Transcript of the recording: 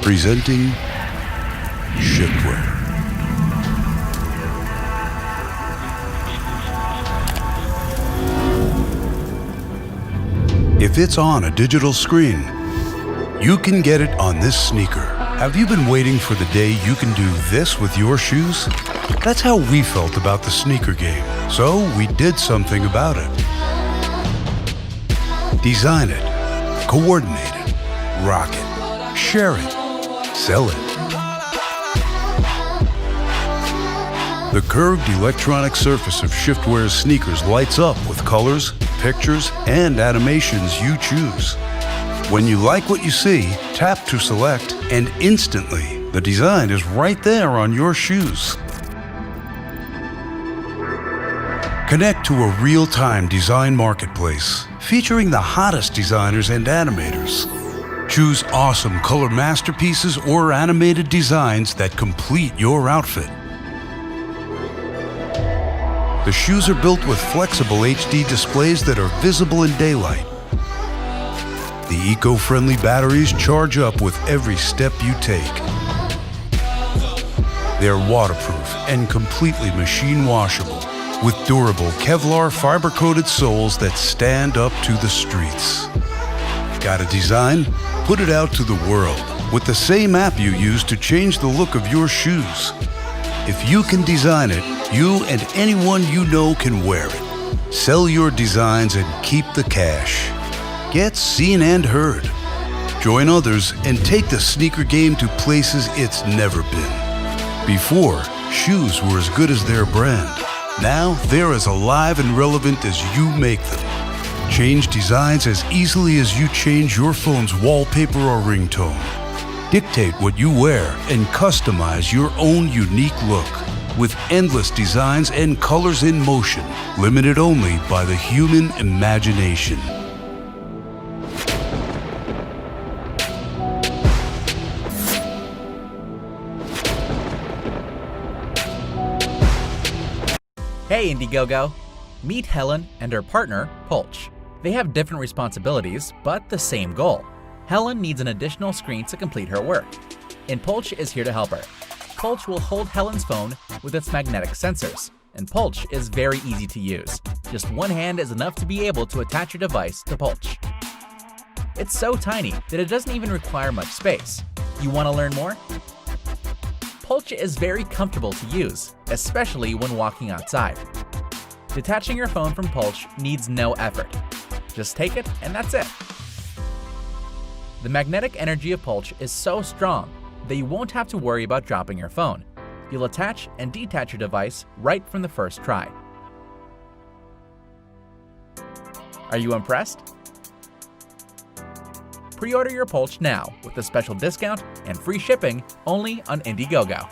Presenting ShiftWear. If it's on a digital screen, you can get it on this sneaker. Have you been waiting for the day you can do this with your shoes? That's how we felt about the sneaker game, so we did something about it. Design it, coordinate it, rock it, share it, sell it. The curved electronic surface of ShiftWear's sneakers lights up with colors, pictures, and animations you choose. When you like what you see, tap to select, and instantly, the design is right there on your shoes. Connect to a real-time design marketplace featuring the hottest designers and animators. Choose awesome color masterpieces or animated designs that complete your outfit. The shoes are built with flexible HD displays that are visible in daylight. The eco-friendly batteries charge up with every step you take. They're waterproof and completely machine washable, with durable Kevlar fiber-coated soles that stand up to the streets. Got a design? Put it out to the world with the same app you use to change the look of your shoes. If you can design it, you and anyone you know can wear it. Sell your designs and keep the cash. Get seen and heard. Join others and take the sneaker game to places it's never been. Before, shoes were as good as their brand. Now, they're as alive and relevant as you make them. Change designs as easily as you change your phone's wallpaper or ringtone. Dictate what you wear and customize your own unique look with endless designs and colors in motion, limited only by the human imagination. Hey Indiegogo! Meet Helen and her partner, Pulch. They have different responsibilities, but the same goal. Helen needs an additional screen to complete her work, and Pulch is here to help her. Pulch will hold Helen's phone with its magnetic sensors, and Pulch is very easy to use. Just one hand is enough to be able to attach your device to Pulch. It's so tiny that it doesn't even require much space. You want to learn more? Pulch is very comfortable to use, especially when walking outside. Detaching your phone from Pulch needs no effort. Just take it and that's it. The magnetic energy of Pulch is so strong that you won't have to worry about dropping your phone. You'll attach and detach your device right from the first try. Are you impressed? Pre-order your Pulch now with a special discount and free shipping only on Indiegogo.